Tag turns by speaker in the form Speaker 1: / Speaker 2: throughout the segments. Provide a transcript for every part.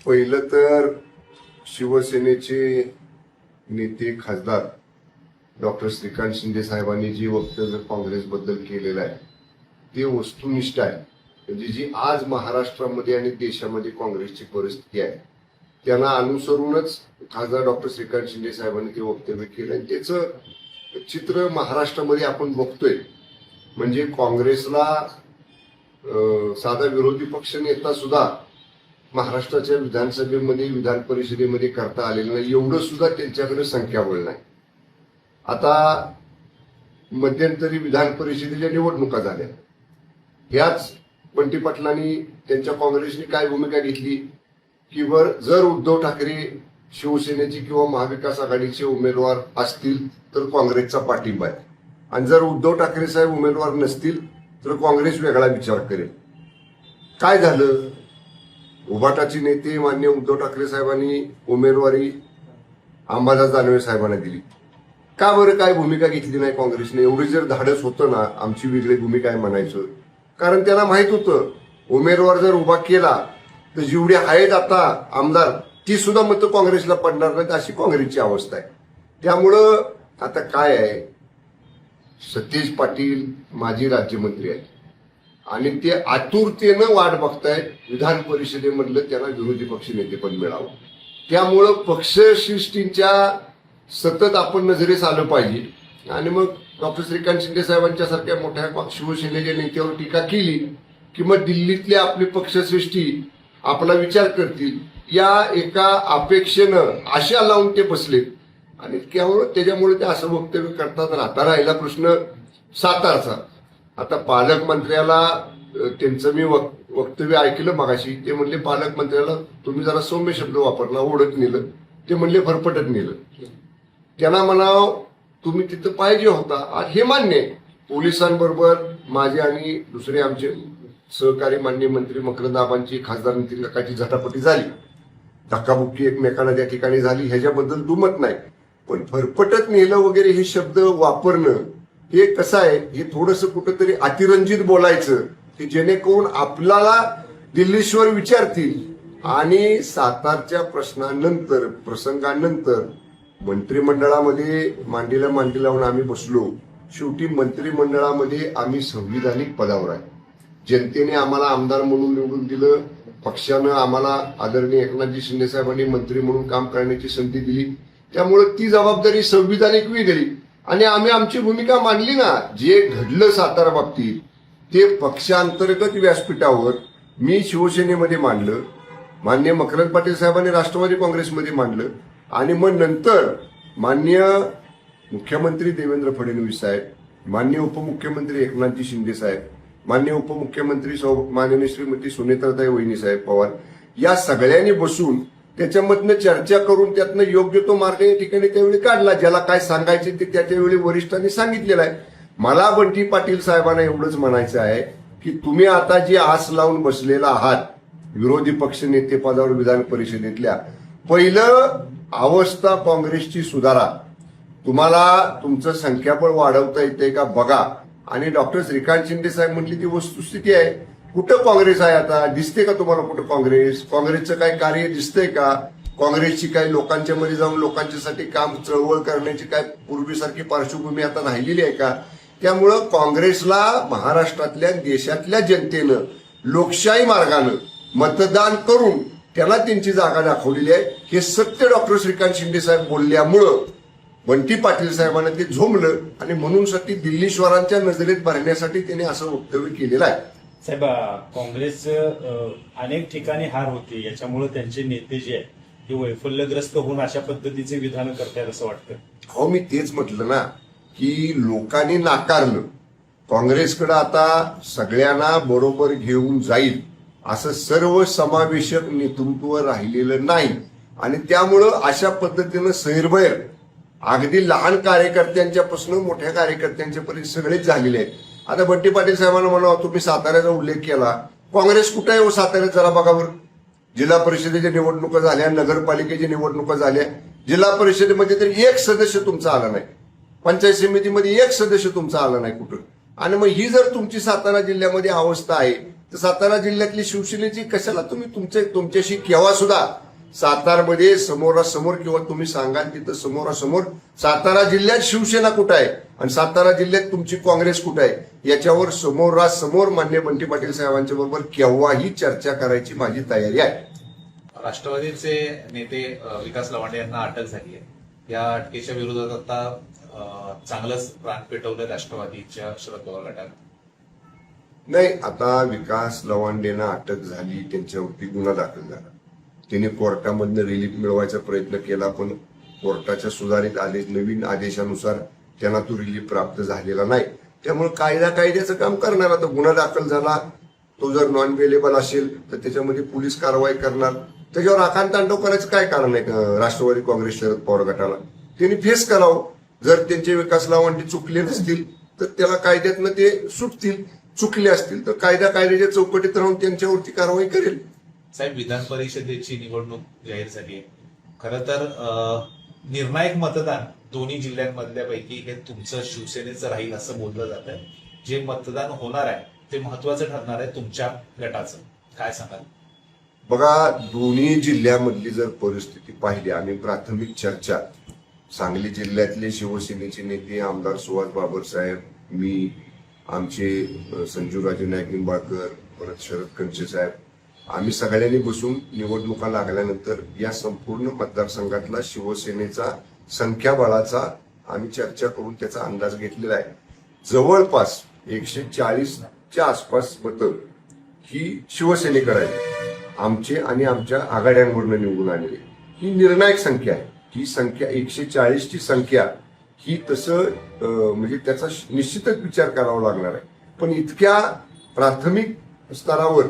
Speaker 1: पहिलं तर शिवसेनेचे नेते खासदार डॉक्टर श्रीकांत शिंदे साहेबांनी जी वक्तव्य काँग्रेसबद्दल केलेलं आहे ते वस्तुनिष्ठ आहे. म्हणजे जी आज महाराष्ट्रामध्ये आणि देशामध्ये काँग्रेसची परिस्थिती आहे त्यांना अनुसरूनच खासदार डॉक्टर श्रीकांत शिंदे साहेबांनी ते वक्तव्य केलं आणि त्याचं चित्र महाराष्ट्रामध्ये आपण बघतोय. म्हणजे काँग्रेसला साधा विरोधी पक्ष नेता सुद्धा महाराष्ट्राच्या विधानसभेमध्ये विधान परिषदेमध्ये करता आलेलं नाही, एवढं सुद्धा त्यांच्याकडे संख्याबळ नाही. आता मध्यंतरी विधान परिषदेच्या निवडणुका झाल्या, ह्याच बंटी पाटलांनी त्यांच्या काँग्रेसने काय भूमिका घेतली की जर उद्धव ठाकरे शिवसेनेचे किंवा महाविकास आघाडीचे उमेदवार असतील तर काँग्रेसचा पाठिंबा आहे आणि जर उद्धव ठाकरे साहेब उमेदवार नसतील तर काँग्रेस वेगळा विचार करेल. काय झालं? उभाटाचे नेते मान्य उद्धव ठाकरे साहेबांनी उमेदवारी अंबादास दानवे साहेबांना दिली. का बरं काय भूमिका घेतली नाही काँग्रेसने? एवढी जर धाडस होतं ना आमची वेगळी भूमिका आहे म्हणायचं, कारण त्यांना माहित होतं उमेदवार जर उभा केला तर जेवढे आहेत आता आमदार ती सुद्धा मतं काँग्रेसला पडणार नाहीत, अशी काँग्रेसची अवस्था आहे. त्यामुळं आता काय आहे, सतीश पाटील माजी राज्यमंत्री आहेत आणि ते आतुरतेनं वाट बघतायत विधान परिषदेमधलं त्यांना विरोधी पक्ष नेतेपद मिळावं. त्यामुळं पक्षश्रेष्ठींच्या सतत आपण नजरेस आलं पाहिजे आणि मग डॉक्टर श्रीकांत शिंदे साहेबांच्या सारख्या मोठ्या शिवसेनेच्या नेत्यावर टीका केली की मग दिल्लीतले आपले पक्षश्रेष्ठी आपला विचार करतील या एका अपेक्षेनं आशा लावून ते बसले आणि त्याच्यामुळे ते असं वक्तव्य करतात. आता राहिला प्रश्न सातारचा. आता पालकमंत्र्याला त्यांचं मी वक्तव्य ऐकलं मगाशी, ते म्हणले पालकमंत्र्याला तुम्ही जरा सौम्य शब्द वापरला, ओढत नेलं. ते म्हणले फरफटत नेलं. त्यांना म्हणाव तुम्ही तिथं पाहिजे होता, हे मान्य आहे. पोलिसांबरोबर माझे आणि दुसरे आमचे सहकारी मान्य मंत्री मकरंद आबांची खासदार नितीन काकाची झटापटी झाली, धक्काबुक्की एकमेकांना त्या ठिकाणी झाली, ह्याच्याबद्दल दुमत नाही. पण फरफटत नेलं वगैरे हे शब्द वापरणं हे कसं आहे, हे थोडंसं कुठंतरी अतिरंजित बोलायचं की जेणेकरून आपल्याला दिल्लीश्वर विचारतील. आणि सातारच्या प्रसंगानंतर मंत्रिमंडळामध्ये मांडीला मांडी लावून आम्ही बसलो. शेवटी मंत्रिमंडळामध्ये आम्ही संविधानिक पदावर आहे. जनतेने आम्हाला आमदार म्हणून निवडून दिलं, पक्षानं आम्हाला आदरणीय एकनाथजी शिंदे साहेबांनी मंत्री म्हणून काम करण्याची संधी दिली. त्यामुळे ती जबाबदारी संविधानिक वेगळी आणि आम्ही आमची भूमिका मांडली ना. जे घडलं सातारा बाबतीत ते पक्षांतर्गत व्यासपीठावर मी शिवसेनेमध्ये मांडलं, मान्य मकरंद पाटील साहेबांनी राष्ट्रवादी काँग्रेसमध्ये मांडलं आणि मग नंतर मान्य मुख्यमंत्री देवेंद्र फडणवीस साहेब, मान्य उपमुख्यमंत्री एकनाथजी शिंदे साहेब, मान्य उपमुख्यमंत्री माननीय श्रीमती सुनेत्राताई वहिनी साहेब पवार या सगळ्यांनी बसून त्याच्यामधनं चर्चा करून त्यातनं योग्य तो मार्ग या ठिकाणी त्यावेळी काढला. ज्याला काय सांगायचे ते त्यावेळी वरिष्ठांनी सांगितलेलं आहे. मला बंटी पाटील साहेबांना एवढंच म्हणायचं आहे की तुम्ही आता जी आस लावून बसलेला आहात विरोधी पक्ष नेते पदावर विधान परिषदेतल्या, पहिलं अवस्था काँग्रेसची सुधारा. तुम्हाला तुमचं संख्याबळ वाढवता येते का बघा. आणि डॉक्टर श्रीकांत शिंदे साहेब म्हटली ती वस्तुस्थिती आहे. कुठं काँग्रेस आहे आता? दिसते का तुम्हाला कुठं काँग्रेसचं काय कार्य दिसतंय का? काँग्रेसची काय लोकांच्या मध्ये जाऊन लोकांच्यासाठी काम चळवळ करण्याची काय पूर्वीसारखी पार्श्वभूमी आता राहिलेली आहे का? त्यामुळं काँग्रेसला महाराष्ट्रातल्या देशातल्या जनतेनं लोकशाही मार्गानं मतदान करून त्याला त्यांची जागा दाखवलेली आहे. हे सत्य डॉक्टर श्रीकांत शिंदे साहेब बोलल्यामुळं बंटी पाटील साहेबांना ते झोंबलं आणि म्हणून साठी दिल्लीश्वरांच्या नजरेत भरण्यासाठी त्यांनी असं वक्तव्य केलेलं आहे.
Speaker 2: साहेब, काँग्रेस अनेक ठिकाणी हार होते, याच्यामुळे त्यांचे नेते जे आहेत ते वैफल्यग्रस्त होऊन अशा पद्धतीचे विधान करतायत असं वाटतं.
Speaker 1: हो, मी तेच म्हटलं ना की लोकांनी नाकारलं. काँग्रेसकडे आता सगळ्यांना बरोबर घेऊन जाईल असं सर्वसमावेशक नेतृत्व राहिलेलं नाही आणि त्यामुळं अशा पद्धतीनं सैरभैर अगदी लहान कार्यकर्त्यांच्यापासून मोठ्या कार्यकर्त्यांच्यापर्यंत सगळेच झालेले आहेत. आता बंटी पाटील साहेबांना म्हणावं तुम्ही साताऱ्याचा उल्लेख केला, काँग्रेस कुठे आहे हो साताऱ्यात? जरा बघावर. जिल्हा परिषदेच्या निवडणुका झाल्या, नगरपालिकेच्या निवडणुका झाल्या, जिल्हा परिषदेमध्ये तर एक सदस्य तुमचा आला नाही, पंचायत समितीमध्ये एक सदस्य तुमचा आला नाही कुठं. आणि मग ही जर तुमची सातारा जिल्ह्यामध्ये अवस्था आहे तर सातारा जिल्ह्यातली शिवसेनेची कशाला तुम्ही तुमच्याशी केव्हा सुद्धा सातारमध्ये समोरासमोर किंवा तुम्ही सांगाल तिथं समोरासमोर सातारा जिल्ह्यात शिवसेना कुठं आहे आणि सातारा जिल्ह्यात तुमची काँग्रेस कुठं आहे याच्यावर समोरासमोर मान्य बंटी पाटील साहेबांच्या बरोबर केव्हाही चर्चा करायची माझी तयारी आहे.
Speaker 3: राष्ट्रवादीचे नेते विकास लवांडे यांना अटक झाली आहे. या अटकेच्या विरोधात आता चांगलंच प्राण पेटवलं राष्ट्रवादीच्या शरद पवार गटाने.
Speaker 1: नाही, आता विकास लवांडेंना अटक झाली, त्यांच्यावरती गुन्हा दाखल झाला. त्यांनी कोर्टामधनं रिलीफ मिळवायचा प्रयत्न केला, पण कोर्टाच्या सुधारित आदेश नवीन आदेशानुसार त्यांना तो रिलीफ प्राप्त झालेला नाही. त्यामुळे कायद्याचं काम करणार. आता गुन्हा दाखल झाला, तो जर नॉन अवेलेबल असेल तर त्याच्यामध्ये पोलीस कारवाई करणार. त्याच्यावर आकांतांडव करायचं काय कारण आहे राष्ट्रवादी काँग्रेस शरद पवार गटाला? त्यांनी फेस करावं. जर त्यांचे विकास लवांडे चुकले नसतील तर त्याला कायद्यातनं ते सुटतील, चुकले असतील तर कायद्याच्या चौकटीत राहून त्यांच्यावरती कारवाई करेल.
Speaker 3: साहेब, विधान परिषदेची निवडणूक जाहीर झाली आहे. खरं तर निर्णायक मतदान दोन्ही जिल्ह्यांमधल्यापैकी हे तुमचं शिवसेनेचं राहील असं बोललं जात आहे. जे मतदान होणार आहे ते महत्वाचं ठरणार आहे तुमच्या गटाचं. काय सांगाल?
Speaker 1: बघा, दोन्ही जिल्ह्यामधली जर परिस्थिती पाहिली आणि प्राथमिक चर्चा, सांगली जिल्ह्यातले शिवसेनेचे नेते आमदार सुहास बाबरसाहेब, मी, आमचे संजूराजे नाईक निंबाळकर, परत शरद कंचे साहेब, आम्ही सगळ्यांनी बसून निवडणुका लागल्यानंतर या संपूर्ण मतदारसंघातला शिवसेनेचा संख्याबळाचा आम्ही चर्चा करून त्याचा अंदाज घेतलेला आहे. जवळपास 140च्या आसपास मतं ही शिवसेनेकडे आहे. आमचे आणि आमच्या आघाड्यांवरनं निवडून आलेली ही निर्णायक संख्या आहे. ही संख्या 140ची संख्या ही तसं म्हणजे त्याचा निश्चितच विचार करावा लागणार आहे. पण इतक्या प्राथमिक स्तरावर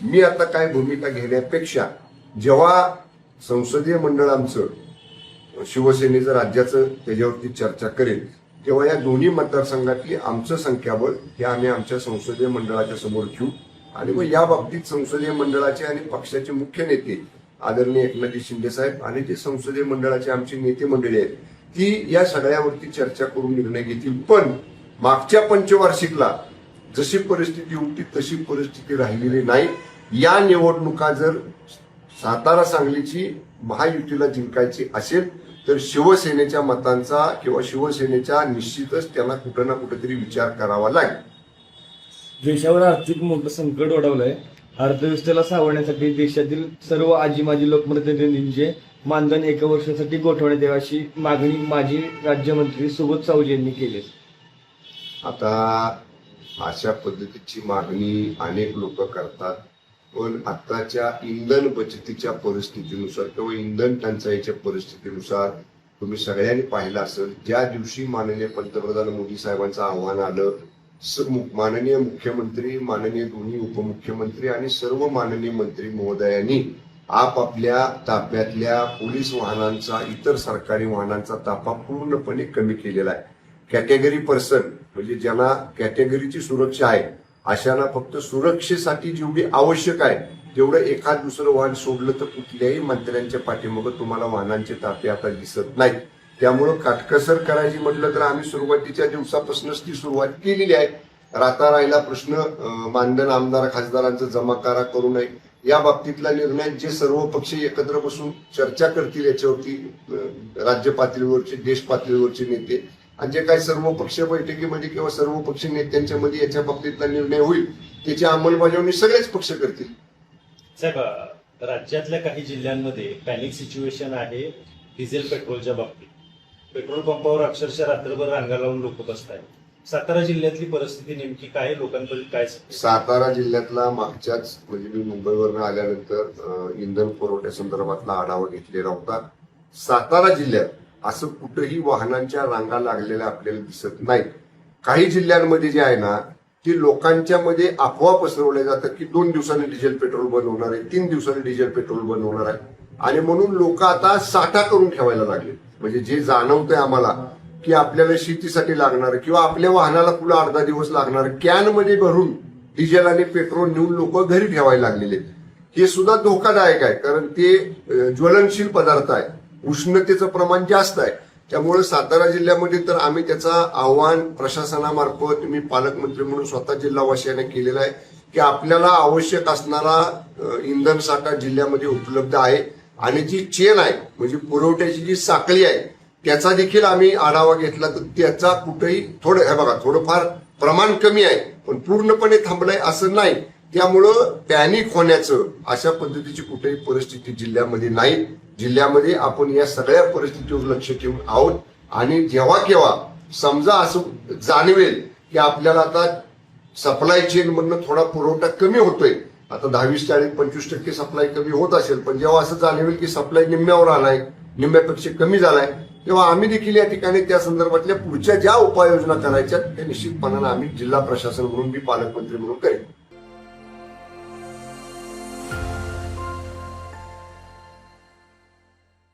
Speaker 1: मी आता काय भूमिका घेण्यापेक्षा जेव्हा संसदीय मंडळ आमचं शिवसेनेचं राज्याचं त्याच्यावरती चर्चा करेल तेव्हा या दोन्ही मतदारसंघातली आमचं संख्याबळ हे आम्ही आमच्या संसदीय मंडळाच्या समोर ठेवू आणि मग या बाबतीत संसदीय मंडळाचे आणि पक्षाचे मुख्य नेते आदरणीय एकनाथजी शिंदे साहेब आणि जे संसदीय मंडळाचे आमची नेते मंडळी आहेत ती या सगळ्यावरती चर्चा करून निर्णय घेतील. पण मागच्या पंचवार्षिकला जशी परिस्थिती होती तशी परिस्थिती राहिलेली नाही. या निवडणुका जर सातारा सांगलीची महायुतीला जिंकायची असेल तर शिवसेनेच्या मतांचा किंवा शिवसेनेच्या निश्चितच त्यांना कुठं ना कुठेतरी विचार करावा लागेल.
Speaker 4: देशावर आर्थिक मोठं संकट ओढवलंय. अर्थव्यवस्थेला सावरण्यासाठी देशातील सर्व आजी माजी लोकप्रतिनिधींचे मानधन 1 वर्षासाठी गोठवण्यात यावे अशी मागणी माजी राज्यमंत्री सुबोध सावजी यांनी केली.
Speaker 1: आता अशा पद्धतीची मागणी अनेक लोक करतात, पण आताच्या इंधन बचतीच्या परिस्थितीनुसार किंवा इंधन टंचाईच्या परिस्थितीनुसार तुम्ही सगळ्यांनी पाहिलं असेल, ज्या दिवशी माननीय पंतप्रधान मोदी साहेबांचं आव्हान आलं, माननीय मुख्यमंत्री, माननीय दोन्ही उपमुख्यमंत्री आणि सर्व माननीय मंत्री महोदयांनी आपापल्या ताफ्यातल्या पोलीस वाहनांचा, इतर सरकारी वाहनांचा ताफा पूर्णपणे कमी केलेला आहे. कॅटेगरी पर्सन म्हणजे ज्यांना कॅटेगरीची सुरक्षा आहे अशांना फक्त सुरक्षेसाठी जेवढी आवश्यक आहे तेवढं एखाद दुसरं वाहन सोडलं तर कुठल्याही मंत्र्यांच्या पाठीमागं तुम्हाला वाहनांचे ताफे आता दिसत नाहीत. त्यामुळं काटकसर करायची म्हटलं तर आम्ही सुरुवातीच्या दिवसापासूनच ती सुरुवात केलेली आहे. राहिला प्रश्न मानधन आमदार खासदारांचा जमा करू नये या बाबतीतला निर्णय जे सर्व पक्ष एकत्र बसून चर्चा करतील याच्यावरती राज्य पातळीवरचे, देश पातळीवरचे नेते आणि जे काही सर्व पक्ष बैठकीमध्ये किंवा सर्व पक्ष नेत्यांच्या मध्ये याच्या बाबतीतला निर्णय होईल त्याची अंमलबजावणी सगळेच पक्ष करतील.
Speaker 2: साहेब, राज्यातल्या काही जिल्ह्यांमध्ये पॅनिक सिच्युएशन आहे डिझेल पेट्रोलच्या बाबतीत. पेट्रोल पंपावर अक्षरशः रात्रभर रांगा लावून लोक बसत आहेत. सातारा जिल्ह्यातली परिस्थिती नेमकी काय, लोकांपर्यंत काय?
Speaker 1: सातारा जिल्ह्यातला मागच्याच म्हणजे मी मुंबईवरून आल्यानंतर इंधन पुरवठ्या संदर्भातला आढावा घेतलेला होता. सातारा जिल्ह्यात असं कुठेही वाहनांच्या रांगा लागलेल्या आपल्याला दिसत नाहीत. काही जिल्ह्यांमध्ये जे आहे ना ती लोकांच्या मध्ये अफवा पसरवल्या जातात की 2 दिवसांनी डिझेल पेट्रोल बंद होणार आहे, 3 दिवसांनी डिझेल पेट्रोल बंद होणार आहे आणि म्हणून लोक आता साठा करून ठेवायला लागले. म्हणजे जे जाणवतंय आम्हाला की आपल्याला शेतीसाठी लागणार किंवा आपल्या वाहनाला पुढे अर्धा दिवस लागणार कॅन मध्ये भरून डिझेल आणि पेट्रोल नेऊन लोक घरी ठेवायला लागलेले. हे सुद्धा धोकादायक आहे कारण ते ज्वलनशील पदार्थ आहे, उष्णतेचं प्रमाण जास्त आहे. त्यामुळे सातारा जिल्ह्यामध्ये तर आम्ही त्याचा आव्हान प्रशासनामार्फत, मी पालकमंत्री म्हणून स्वतः जिल्हावासियांना केलेला आहे की आपल्याला आवश्यक असणारा इंधन साठा जिल्ह्यामध्ये उपलब्ध आहे आणि जी चेन आहे म्हणजे पुरवठ्याची जी साखळी आहे त्याचा देखील आम्ही आढावा घेतला तर त्याचा कुठेही थोडंफार प्रमाण कमी आहे पण पूर्णपणे थांबलंय असं नाही. त्यामुळं पॅनिक होण्याचं अशा पद्धतीची कुठेही परिस्थिती जिल्ह्यामध्ये नाही. जिल्ह्यामध्ये आपण या सगळ्या परिस्थितीवर लक्ष ठेवून आहोत आणि जेव्हा केव्हा समजा असं जाणवेल की आपल्याला आता सप्लाय चेन मधनं थोडा पुरवठा कमी होतोय, आता 10, 40, 25% सप्लाय कमी होत असेल, पण जेव्हा असं जाणवेल की सप्लाय निम्म्यावर आलाय, निम्म्यापेक्षा कमी झालाय, तेव्हा आम्ही देखील या ठिकाणी त्या संदर्भातल्या पुढच्या ज्या उपाययोजना करायच्या त्या निश्चितपणाने आम्ही जिल्हा प्रशासन म्हणून मी पालकमंत्री म्हणून करेन.